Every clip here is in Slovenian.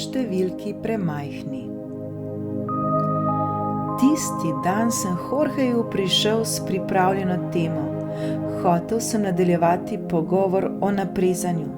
številki premajhni. Tisti dan sem Jorgeju prišel s pripravljeno temo. Hotel sem nadaljevati pogovor o naprezanju.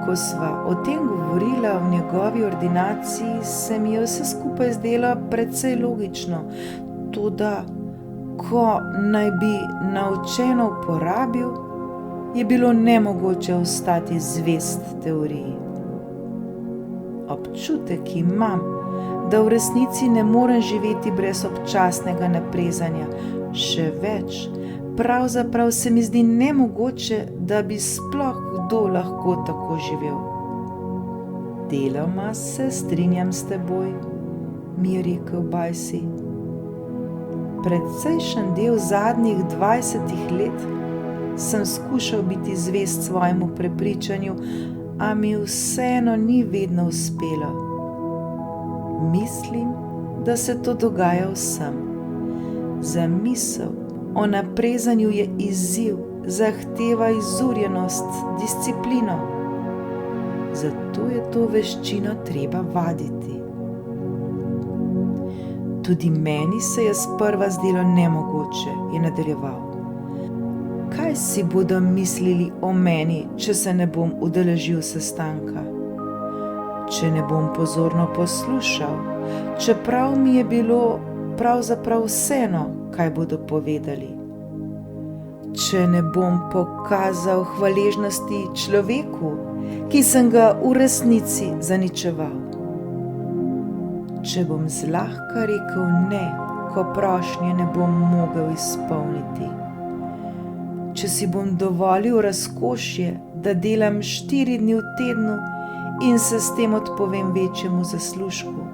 Ko sva o tem govorila v njegovi ordinaciji, se mi je vse skupaj zdelo precej logično, toda ko naj bi naučeno uporabil, je bilo nemogoče ostati zvest teoriji. Občutek imam, da v resnici ne morem živeti brez občasnega naprezanja. Še več, pravzaprav se mi zdi nemogoče, da bi sploh kdo lahko tako živel. Deloma se strinjam s teboj, mi je rekel Bajsi. Predsejšen del zadnjih 20 let sem skušal biti zvest svojemu prepričanju, a mi vseeno ni vedno uspelo. Mislim, da se to dogaja vsem. Zamisel o naprezanju je izziv, zahteva izurjenost, disciplino. Zato je to veščino treba vaditi. Tudi meni se je sprva zdelo nemogoče, je nadaljeval. Kaj si bodo mislili o meni, če se ne bom udeležil sestanka? Če ne bom pozorno poslušal, čeprav mi je bilo pravzaprav vseeno, kaj bodo povedali. Če ne bom pokazal hvaležnosti človeku, ki sem ga v resnici zaničeval. Če bom zlahka rekel ne, ko prošnje ne bom mogel izpolniti. Če si bom dovolil razkošje, da delam 4 dni v tednu in se s tem odpovem večjemu zaslužku.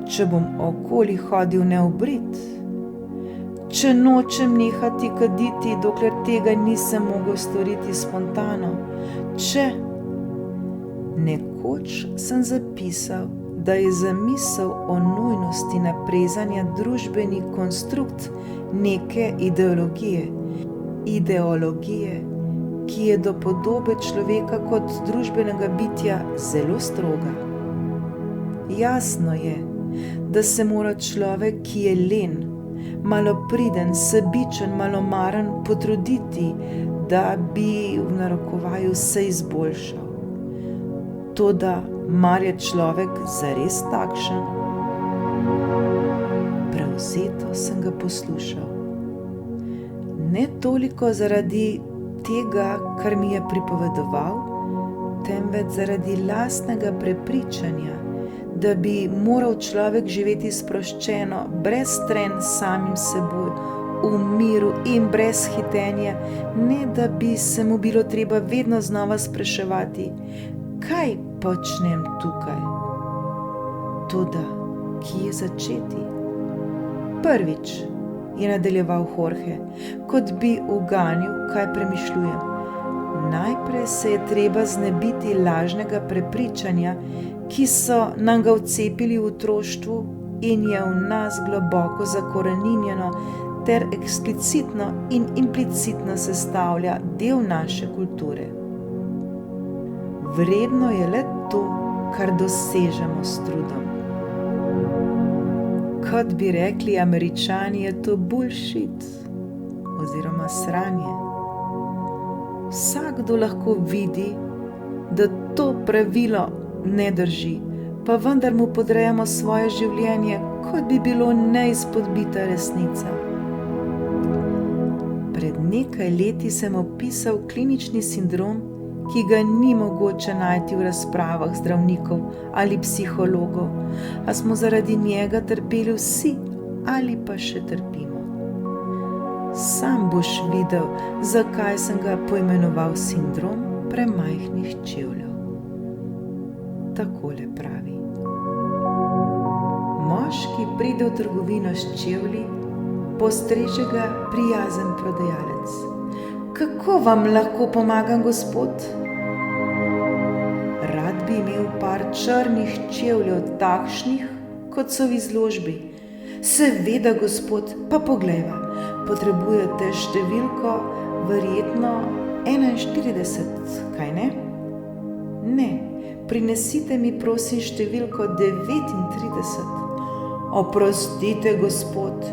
Če bom okoli hodil neobrit, če nočem nehati kaditi, dokler tega nisem mogel storiti spontano, če... Nekoč sem zapisal, da je zamisel o nujnosti naprezanja družbeni konstrukt neke ideologije, ki je do podobe človeka kot družbenega bitja zelo stroga. Jasno je, da se mora človek, ki je len, malopriden, sebičen, malomaren, potruditi, da bi v narekovaju se izboljšal. Toda mar je človek zares takšen? Prevzeto sem ga poslušal. Ne toliko zaradi tega, kar mi je pripovedoval, temveč zaradi lastnega prepričanja, da bi moral človek živeti sproščeno, brez trenj samim seboj, v miru in brez hitenja, ne da bi se mu bilo treba vedno znova spraševati, kaj počnem tukaj. Toda, kje začeti? Prvič, je nadaljeval Jorge, kot bi uganil, kaj premišljujem. Najprej se je treba znebiti lažnega prepričanja, ki so nam ga vcepili v otroštvu in je v nas globoko zakoreninjeno ter eksplicitno in implicitno sestavlja del naše kulture. Vredno je le to, kar dosežemo s trudom. Kot bi rekli Američani, je to bullshit oziroma sranje. Vsakdo lahko vidi, da to pravilo ne drži, pa vendar mu podrejamo svoje življenje, kot bi bilo neizpodbita resnica. Pred nekaj leti sem opisal klinični sindrom, ki ga ni mogoče najti v razpravah zdravnikov ali psihologov, a smo zaradi njega trpeli vsi ali pa še trpimo. Sam boš videl, zakaj sem ga poimenoval sindrom premajhnih čevljev. Takole pravi. Moški pride v trgovino s čevlji, postreže ga prijazen prodajalec. Kako vam lahko pomagam, gospod? Rad bi imel par črnih čevljev, takšnih, kot so v izložbi. Seveda, gospod, pa poglejva, potrebujete številko verjetno 41, kaj ne? Ne, prinesite mi prosim številko 39. Oprostite, gospod,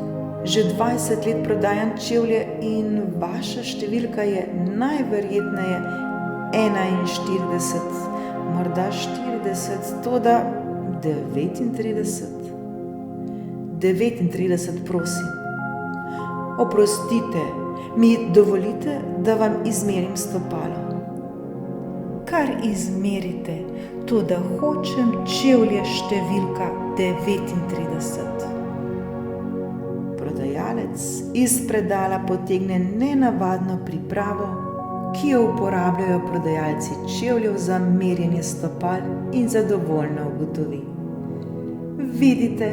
že 20 let prodajam čevlje in vaša številka je najverjetneje 41, morda 40, toda 39. 39, prosim. Oprostite, mi dovolite, da vam izmerim stopalo? Kar izmerite, toda hočem čevlje številka 39. Prodajalec iz predala potegne nenavadno pripravo, ki jo uporabljajo prodajalci čevljev za merjenje stopal in zadovoljno ugotovi: vidite,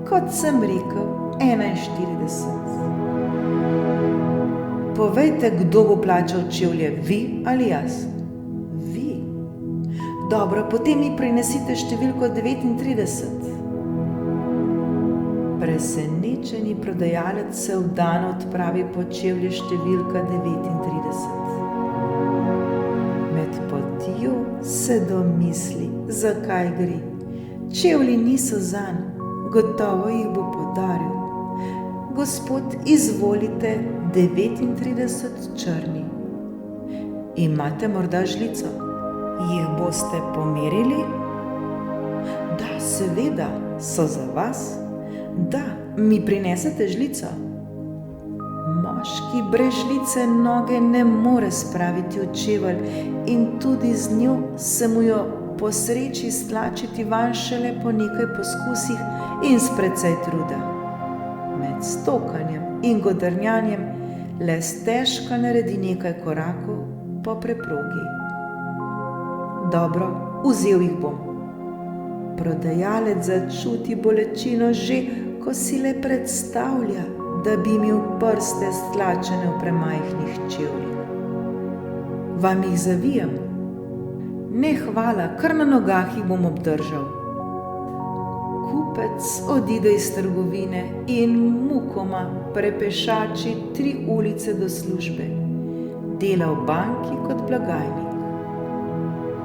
kot sem rekel, 41. Povejte, kdo bo plačal čevlje, vi ali jaz? Vi. Dobro, potem mi prinesite številko 39. Presenečeni prodajalec se vdano odpravi po čevlje številka 39. Med potjo se domisli, zakaj gre. Čevlji niso zanj, gotovo jih bo podaril. Gospod, izvolite 39 črni. Imate morda žlico? Jih boste pomerili? Da, seveda, so za vas. Da, mi prinesete žlico? Moški brez žlice noge ne more spraviti v čevelj in tudi z njo se mu jo posreči stlačiti vanj šele po nekaj poskusih in s precej truda. Med stokanjem in godrnjanjem le stežka naredi nekaj korakov po preprogi. Dobro, vzel jih bom. Prodajalec začuti bolečino že, ko si le predstavlja, da bi imel prste stlačene v premajhnih čevljih. Vam jih zavijem? Ne, hvala, kar na nogah jih bom obdržal. Kupec odide iz trgovine in mukoma prepešači 3 ulice do službe. Dela v banki kot blagajnik.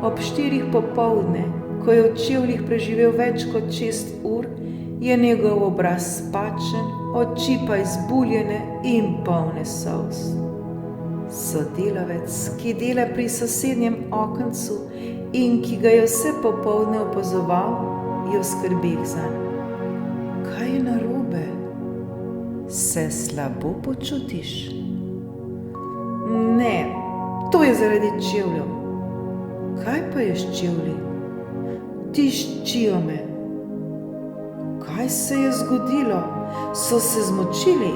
Ob 4 popoldne, ko je v čevljih preživel več kot 6 ur, je njegov obraz spačen, oči pa izbuljene in polne solz. Sodelavec, ki dela pri sosednjem okencu in ki ga je vse popoldne opazoval, je v skrbeh zanj. Kaj je narobe? Se slabo počutiš? Ne, to je zaradi čevljev. Kaj pa je s čevlji? Tiščijo me. Kaj se je zgodilo? So se zmočili?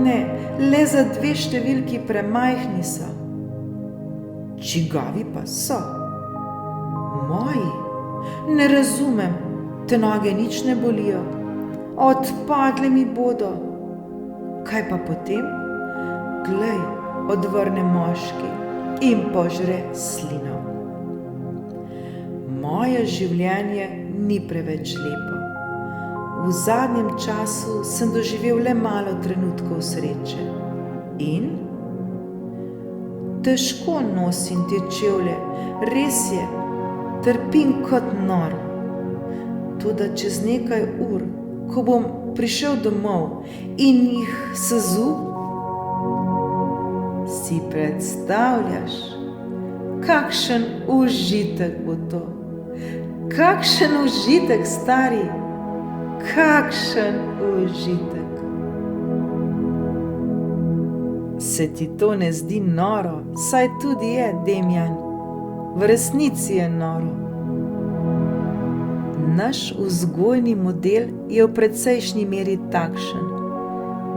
Ne, le za 2 številki premajhni so. Čigavi pa so? Moji? Ne razumem, te noge nič ne bolijo. Odpadle mi bodo. Kaj pa potem? Glej, odvrne moški in požre slino. Moje življenje ni preveč lepo. V zadnjem času sem doživel le malo trenutkov sreče. In? Težko nosim te čevlje, res je, trpim kot nor. Toda čez nekaj ur, ko bom prišel domov in jih sezul, si predstavljaš, kakšen užitek bo to? Kakšen užitek, stari? Kakšen užitek! Se ti to ne zdi noro? Saj tudi je, Demjan. V resnici je noro. Naš vzgojni model je v precejšnji meri takšen.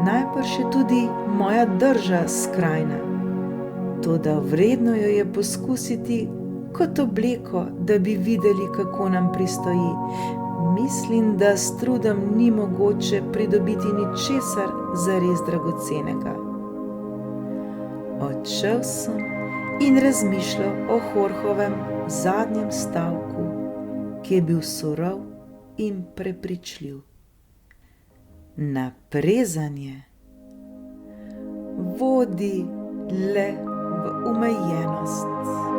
Najbrž je tudi moja drža skrajna. Toda vredno jo je poskusiti kot obleko, da bi videli, kako nam pristoji. Mislim, da s trudom ni mogoče pridobiti ničesar zares dragocenega. Odšel sem in razmišljal o Jorgovem zadnjem stavku, ki je bil surov in prepričljiv. Naprezanje vodi le v omejenost.